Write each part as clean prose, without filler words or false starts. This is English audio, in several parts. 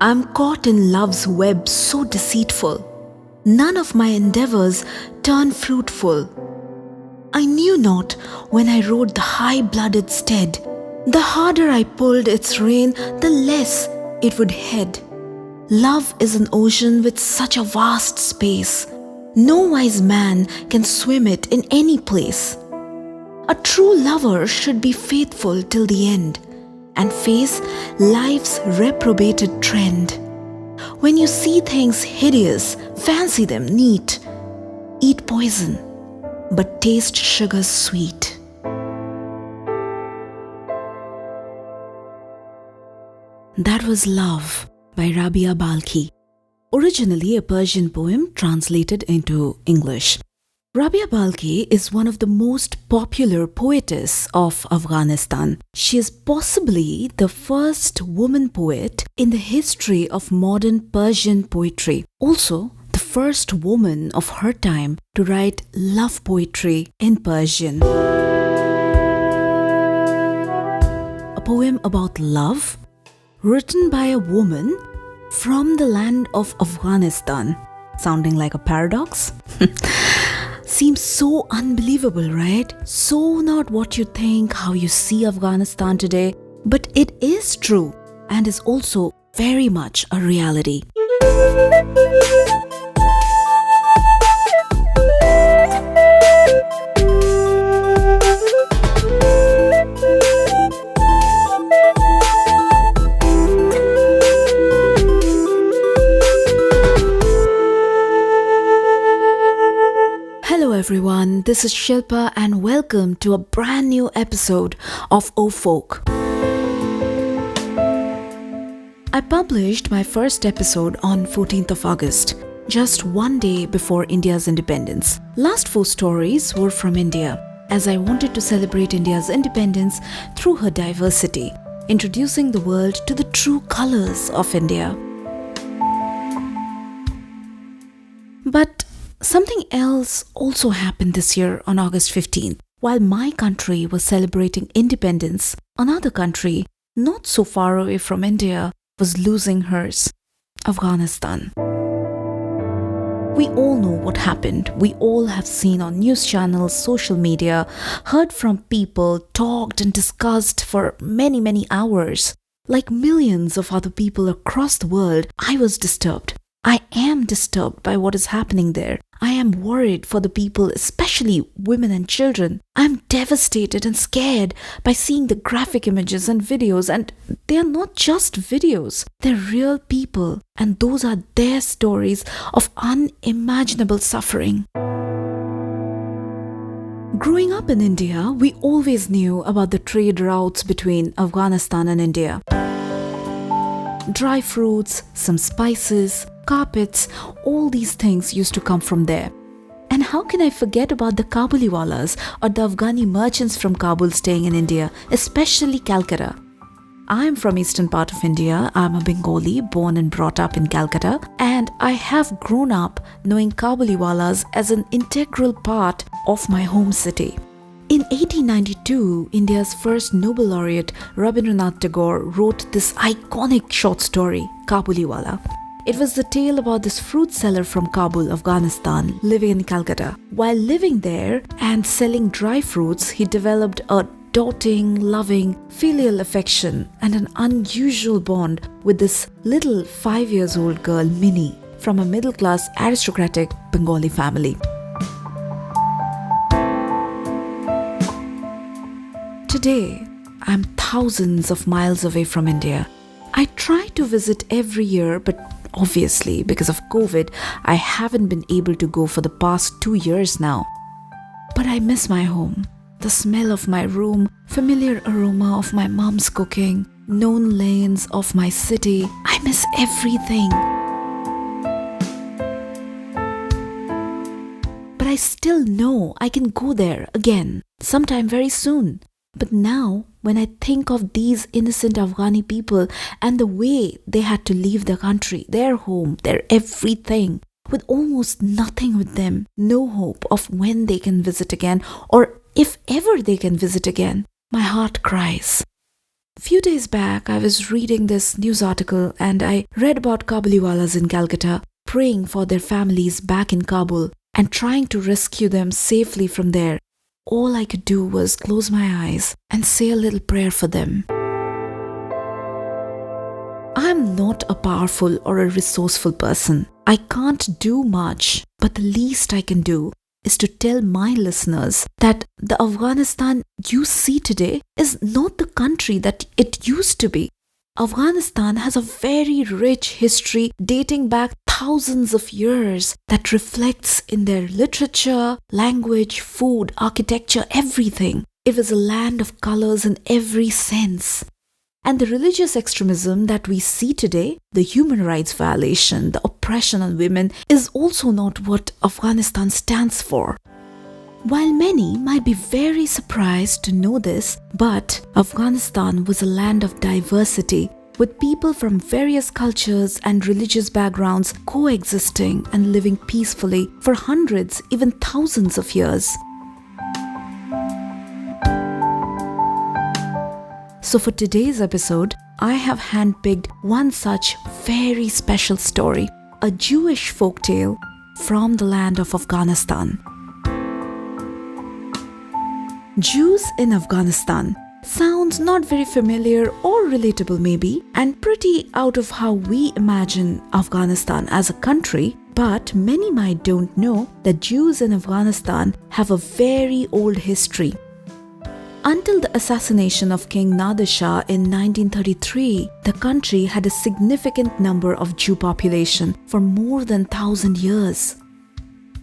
I'm caught in love's web so deceitful. None of my endeavors turn fruitful. I knew not when I rode the high-blooded steed. The harder I pulled its rein, the less it would head. Love is an ocean with such a vast space. No wise man can swim it in any place. A true lover should be faithful till the end and face life's reprobated trend. When you see things hideous, fancy them neat. Eat poison, but taste sugar sweet. That was Love by Rabia Balkhi, originally a Persian poem translated into English. Rabia Balkhi is one of the most popular poetess of Afghanistan. She is possibly the first woman poet in the history of modern Persian poetry. Also, the first woman of her time to write love poetry in Persian. A poem about love, written by a woman from the land of Afghanistan. Sounding like a paradox? Seems so unbelievable, right? So not what you think, how you see Afghanistan today. But it is true and is also very much a reality. Hello everyone, this is Shilpa and welcome to a brand new episode of O Folk. I published my first episode on 14th of August, just one day before India's independence. Last 4 stories were from India, as I wanted to celebrate India's independence through her diversity, introducing the world to the true colors of India. But something else also happened this year on August 15th. While my country was celebrating independence, another country, not so far away from India, was losing hers, Afghanistan. We all know what happened. We all have seen on news channels, social media, heard from people, talked and discussed for many hours. Like millions of other people across the world, I was disturbed. I am disturbed by what is happening there. I am worried for the people, especially women and children. I'm devastated and scared by seeing the graphic images and videos, and they are not just videos. They're real people, and those are their stories of unimaginable suffering. Growing up in India, we always knew about the trade routes between Afghanistan and India. Dry fruits, some spices, carpets, all these things used to come from there. And how can I forget about the Kabuliwalas or the Afghani merchants from Kabul staying in India, especially Calcutta. I'm from eastern part of India. I'm a Bengali, born and brought up in Calcutta, and I have grown up knowing Kabuliwalas as an integral part of my home city. In 1892, India's first Nobel laureate Rabindranath Tagore wrote this iconic short story, Kabuliwala. It was the tale about this fruit seller from Kabul, Afghanistan, living in Calcutta. While living there and selling dry fruits, he developed a doting, loving, filial affection and an unusual bond with this little 5-year-old girl, Minnie, from a middle-class aristocratic Bengali family. Today, I'm thousands of miles away from India. I try to visit every year, but obviously, because of COVID, I haven't been able to go for the past 2 years now. But I miss my home, the smell of my room, familiar aroma of my mom's cooking, known lanes of my city. I miss everything. But I still know I can go there again, sometime very soon. But now, when I think of these innocent Afghani people and the way they had to leave their country, their home, their everything, with almost nothing with them, no hope of when they can visit again or if ever they can visit again, my heart cries. Few days back, I was reading this news article and I read about Kabuliwalas in Calcutta praying for their families back in Kabul and trying to rescue them safely from there. All I could do was close my eyes and say a little prayer for them. I'm not a powerful or a resourceful person. I can't do much, but the least I can do is to tell my listeners that the Afghanistan you see today is not the country that it used to be. Afghanistan has a very rich history dating back thousands of years that reflects in their literature, language, food, architecture, everything. It was a land of colors in every sense. And the religious extremism that we see today, the human rights violation, the oppression on women, is also not what Afghanistan stands for. While many might be very surprised to know this, but Afghanistan was a land of diversity, with people from various cultures and religious backgrounds coexisting and living peacefully for hundreds, even thousands of years. So for today's episode, I have handpicked one such very special story, a Jewish folktale from the land of Afghanistan. Jews in Afghanistan sounds not very familiar or relatable maybe, and pretty out of how we imagine Afghanistan as a country, but many might don't know that Jews in Afghanistan have a very old history. Until the assassination of King Nader Shah in 1933, the country had a significant number of Jew population for more than 1,000 years.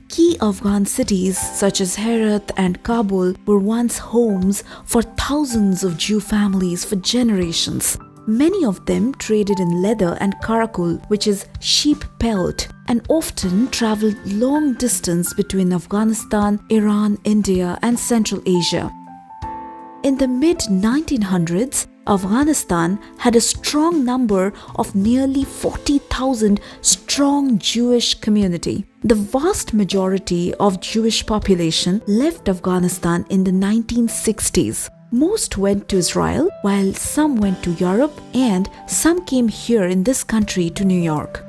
Key Afghan cities such as Herat and Kabul were once homes for thousands of Jew families for generations. Many of them traded in leather and karakul, which is sheep pelt, and often traveled long distance between Afghanistan, Iran, India, and Central Asia. In the mid-1900s, Afghanistan had a strong number of nearly 40,000 strong Jewish community. The vast majority of Jewish population left Afghanistan in the 1960s. Most went to Israel, while some went to Europe, and some came here in this country to New York.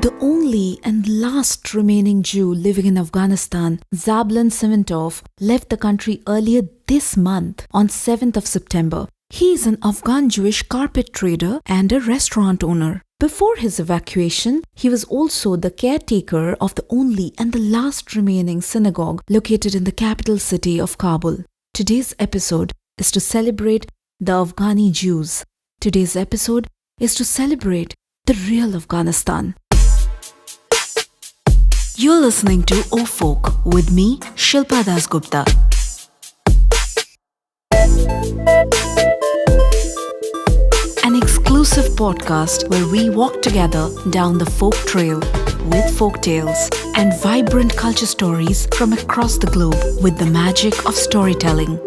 The only and last remaining Jew living in Afghanistan, Zablon Simintov, left the country earlier this month on 7th of September. He is an Afghan Jewish carpet trader and a restaurant owner. Before his evacuation, he was also the caretaker of the only and the last remaining synagogue located in the capital city of Kabul. Today's episode is to celebrate the Afghani Jews. Today's episode is to celebrate the real Afghanistan. You're listening to O Folk with me, Shilpa Das Gupta. An exclusive podcast where we walk together down the folk trail with folk tales and vibrant culture stories from across the globe with the magic of storytelling.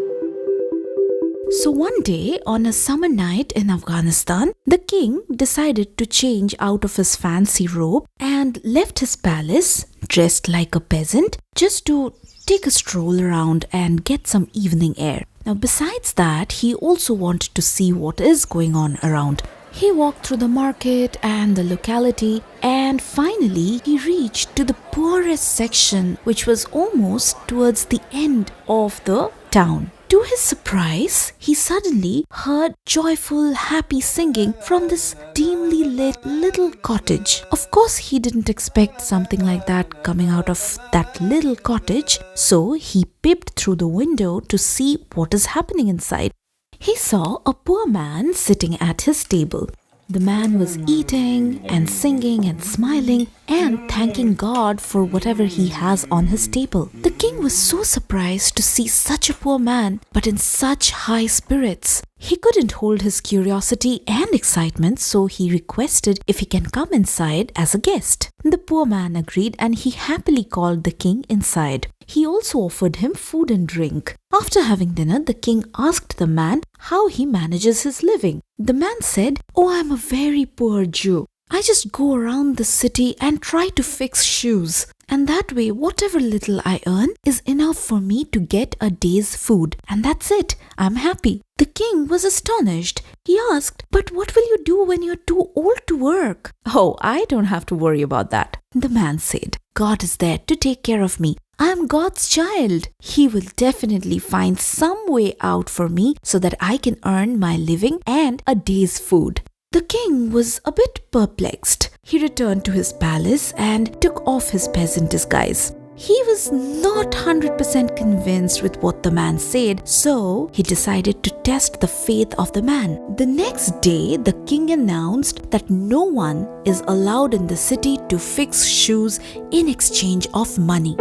So one day, on a summer night in Afghanistan, the king decided to change out of his fancy robe and left his palace, dressed like a peasant, just to take a stroll around and get some evening air. Now, besides that, he also wanted to see what is going on around. He walked through the market and the locality, and finally he reached to the poorest section, which was almost towards the end of the town. To his surprise, he suddenly heard joyful, happy singing from this dimly lit little cottage. Of course, he didn't expect something like that coming out of that little cottage, so he peeped through the window to see what is happening inside. He saw a poor man sitting at his table. The man was eating and singing and smiling and thanking God for whatever he has on his table. The king was so surprised to see such a poor man, but in such high spirits. He couldn't hold his curiosity and excitement, so he requested if he can come inside as a guest. The poor man agreed and he happily called the king inside. He also offered him food and drink. After having dinner, the king asked the man how he manages his living. The man said, "Oh, I'm a very poor Jew. I just go around the city and try to fix shoes." and that way whatever little I earn is enough for me to get a day's food, and that's it. I'm happy." The king was astonished. He asked, "But what will you do when you're too old to work?" "Oh, I don't have to worry about that," the man said. "God is there to take care of me. I am God's child. He will definitely find some way out for me so that I can earn my living and a day's food." The king was a bit perplexed. He returned to his palace and took off his peasant disguise. He was not 100% convinced with what the man said, so he decided to test the faith of the man. The next day, the king announced that no one is allowed in the city to fix shoes in exchange of money.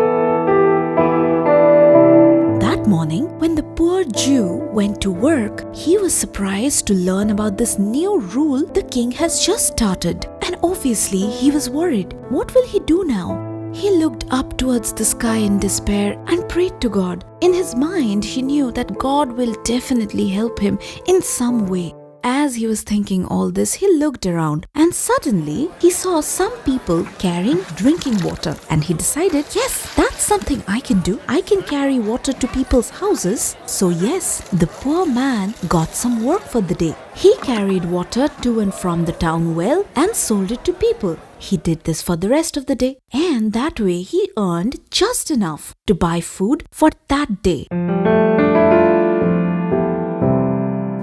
That morning, when the poor Jew went to work, he was surprised to learn about this new rule the king has just started. And obviously, he was worried. What will he do now? He looked up towards the sky in despair and prayed to God. In his mind, he knew that God will definitely help him in some way. As he was thinking all this, he looked around and suddenly he saw some people carrying drinking water, and he decided, yes, that's something I can do. I can carry water to people's houses. So yes, the poor man got some work for the day. He carried water to and from the town well and sold it to people. He did this for the rest of the day, and that way he earned just enough to buy food for that day.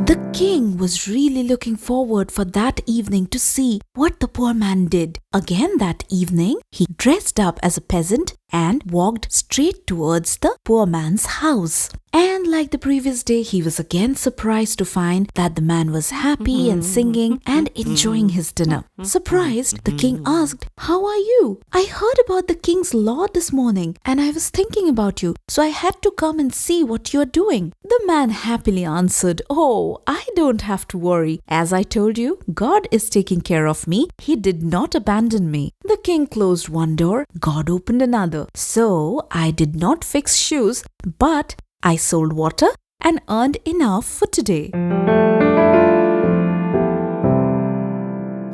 The king was really looking forward for that evening to see what the poor man did. Again that evening, he dressed up as a peasant and walked straight towards the poor man's house. And like the previous day, he was again surprised to find that the man was happy and singing and enjoying his dinner. Surprised, the king asked, "How are you? I heard about the king's law this morning and I was thinking about you, so I had to come and see what you're doing." The man happily answered, "Oh, I don't have to worry. As I told you, God is taking care of me. He did not abandon me." The king closed one door, God opened another. So I did not fix shoes, but I sold water and earned enough for today.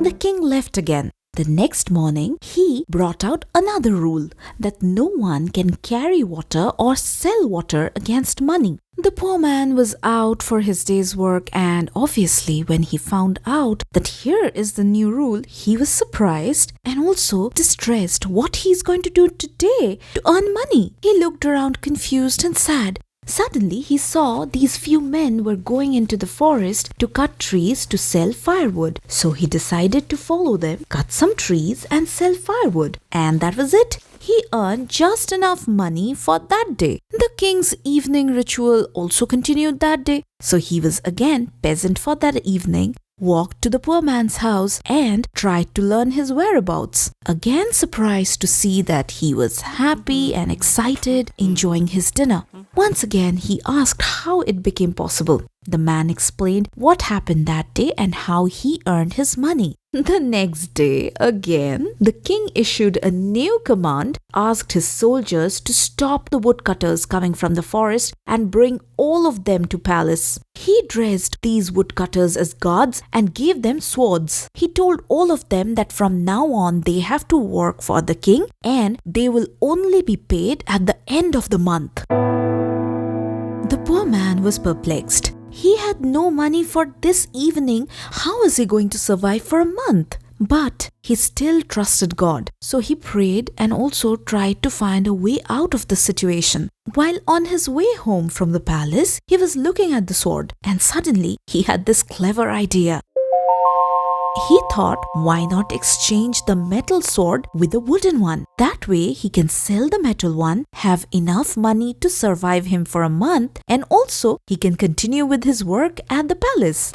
The king left again. The next morning, he brought out another rule that no one can carry water or sell water against money. The poor man was out for his day's work, and obviously when he found out that here is the new rule, he was surprised and also distressed what he's going to do today to earn money. He looked around confused and sad. Suddenly, he saw these few men were going into the forest to cut trees to sell firewood. So he decided to follow them, cut some trees and sell firewood. And that was it. He earned just enough money for that day. The king's evening ritual also continued that day. So he was again peasant for that evening, walked to the poor man's house and tried to learn his whereabouts. Again surprised to see that he was happy and excited, enjoying his dinner. Once again, he asked how it became possible. The man explained what happened that day and how he earned his money. The next day, again, the king issued a new command, asked his soldiers to stop the woodcutters coming from the forest and bring all of them to palace. He dressed these woodcutters as guards and gave them swords. He told all of them that from now on they have to work for the king and they will only be paid at the end of the month. The poor man was perplexed. He had no money for this evening. How is he going to survive for a month? But he still trusted God. So he prayed and also tried to find a way out of the situation. While on his way home from the palace, he was looking at the sword and suddenly he had this clever idea. He thought, why not exchange the metal sword with a wooden one? That way he can sell the metal one, have enough money to survive him for a month, and also he can continue with his work at the palace.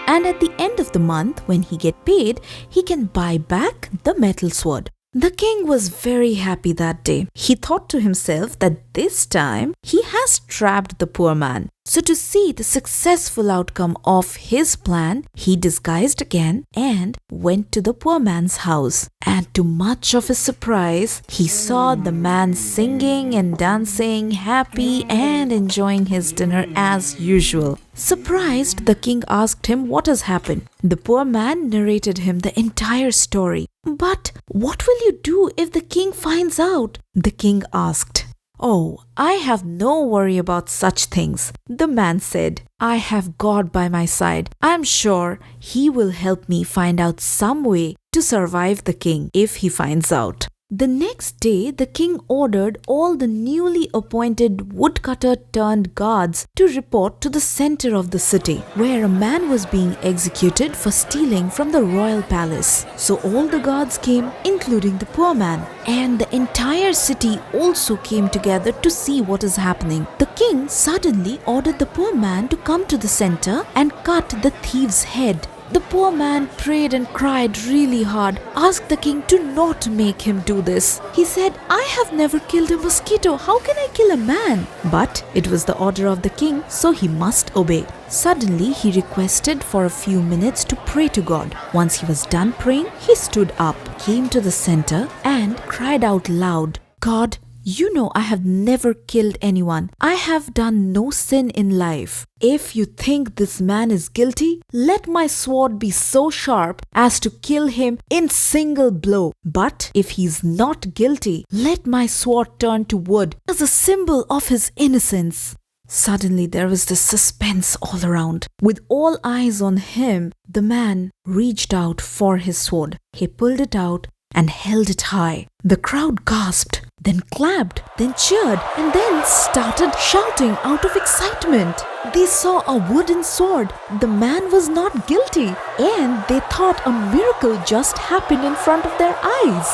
And at the end of the month, when he get paid, he can buy back the metal sword. The king was very happy that day. He thought to himself that this time he has trapped the poor man. So to see the successful outcome of his plan, he disguised again and went to the poor man's house. And to much of his surprise, he saw the man singing and dancing, happy and enjoying his dinner as usual. Surprised, the king asked him what has happened. The poor man narrated him the entire story. "But what will you do if the king finds out?" the king asked. "Oh, I have no worry about such things," the man said. "I have God by my side. I am sure he will help me find out some way to survive the king if he finds out." The next day, the king ordered all the newly appointed woodcutter-turned-guards to report to the center of the city, where a man was being executed for stealing from the royal palace. So all the guards came, including the poor man, and the entire city also came together to see what is happening. The king suddenly ordered the poor man to come to the center and cut the thief's head. The poor man prayed and cried really hard, asked the king to not make him do this. He said, "I have never killed a mosquito. How can I kill a man?" But it was the order of the king, so he must obey. Suddenly, he requested for a few minutes to pray to God. Once he was done praying, he stood up, came to the center, and cried out loud, "God, you know I have never killed anyone. I have done no sin in life. If you think this man is guilty, let my sword be so sharp as to kill him in single blow. But if he's not guilty, let my sword turn to wood as a symbol of his innocence." Suddenly there was this suspense all around. With all eyes on him, the man reached out for his sword. He pulled it out and held it high. The crowd gasped, then clapped, then cheered, and then started shouting out of excitement. They saw a wooden sword. The man was not guilty, and they thought a miracle just happened in front of their eyes.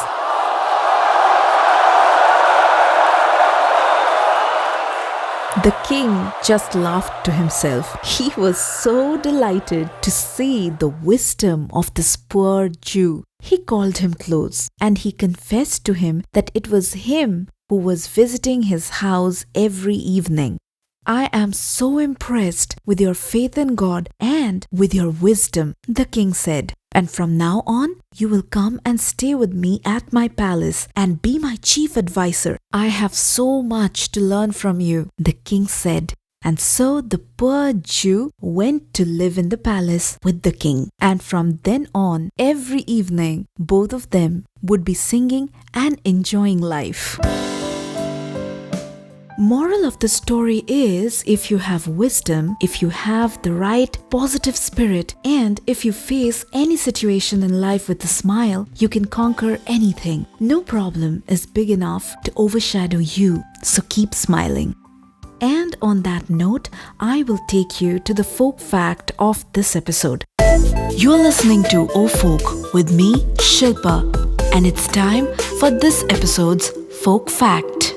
The king just laughed to himself. He was so delighted to see the wisdom of this poor Jew. He called him close and he confessed to him that it was him who was visiting his house every evening. "I am so impressed with your faith in God and with your wisdom," the king said. "And from now on, you will come and stay with me at my palace and be my chief advisor. I have so much to learn from you," the king said. And so the poor Jew went to live in the palace with the king. And from then on, every evening, both of them would be singing and enjoying life. Moral of the story is, if you have wisdom, if you have the right positive spirit, and if you face any situation in life with a smile, you can conquer anything. No problem is big enough to overshadow you, so keep smiling. And on that note, I will take you to the folk fact of this episode. You're listening to O Folk with me, Shilpa, and it's time for this episode's folk fact.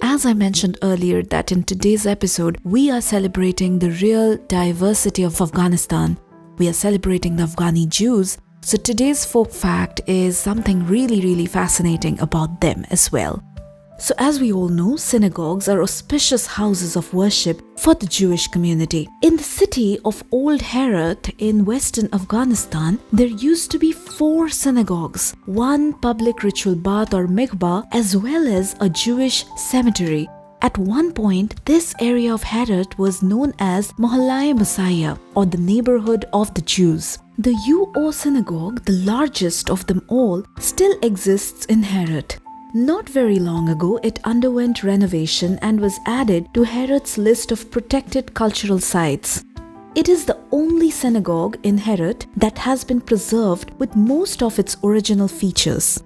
As I mentioned earlier that in today's episode, we are celebrating the real diversity of Afghanistan. We are celebrating the Afghani Jews. So today's folk fact is something really fascinating about them as well. So as we all know, synagogues are auspicious houses of worship for the Jewish community. In the city of Old Herat in western Afghanistan, there used to be 4 synagogues, 1 public ritual bath or mikvah, as well as a Jewish cemetery. At one point, this area of Herat was known as Mohallai Messiah, or the neighborhood of the Jews. The UO synagogue, the largest of them all, still exists in Herat. Not very long ago, it underwent renovation and was added to Herat's list of protected cultural sites. It is the only synagogue in Herat that has been preserved with most of its original features.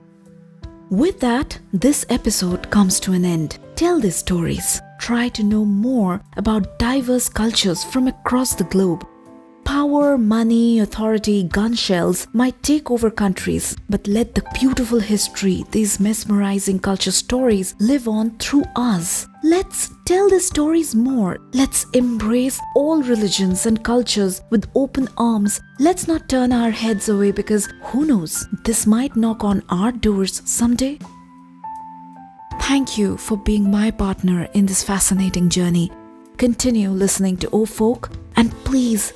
With that, this episode comes to an end. Tell these stories. Try to know more about diverse cultures from across the globe. Power, money, authority, gun shells might take over countries, but let the beautiful history, these mesmerizing culture stories live on through us. Let's tell the stories more. Let's embrace all religions and cultures with open arms. Let's not turn our heads away because who knows, this might knock on our doors someday. Thank you for being my partner in this fascinating journey. continue listening to O Folk, and please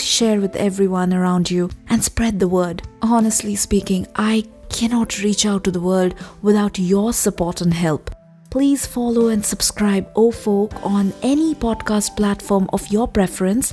share with everyone around you and spread the word. Honestly speaking, I cannot reach out to the world without your support and help. Please follow and subscribe O Folk on any podcast platform of your preference.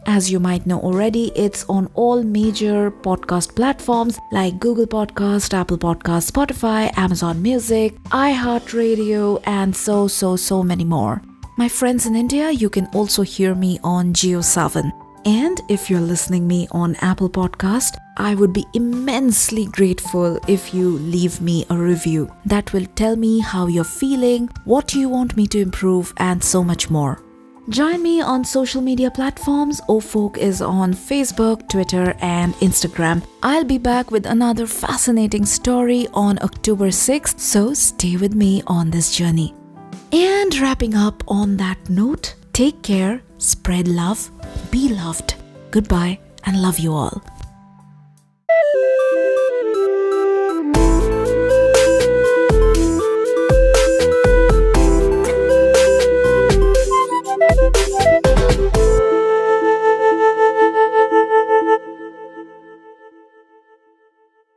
As you might know already, it's on all major podcast platforms like Google Podcast, Apple Podcast, Spotify, Amazon Music, iHeartRadio, and so many more. My friends in India, you can also hear me on JioSaavn. And if you're listening me on Apple Podcast, I would be immensely grateful if you leave me a review. That will tell me how you're feeling, what you want me to improve, and so much more. Join me on social media platforms. O Folk is on Facebook, Twitter, and Instagram. I'll be back with another fascinating story on October 6th, so stay with me on this journey. And wrapping up on that note, take care, spread love, be loved. Goodbye, and love you all.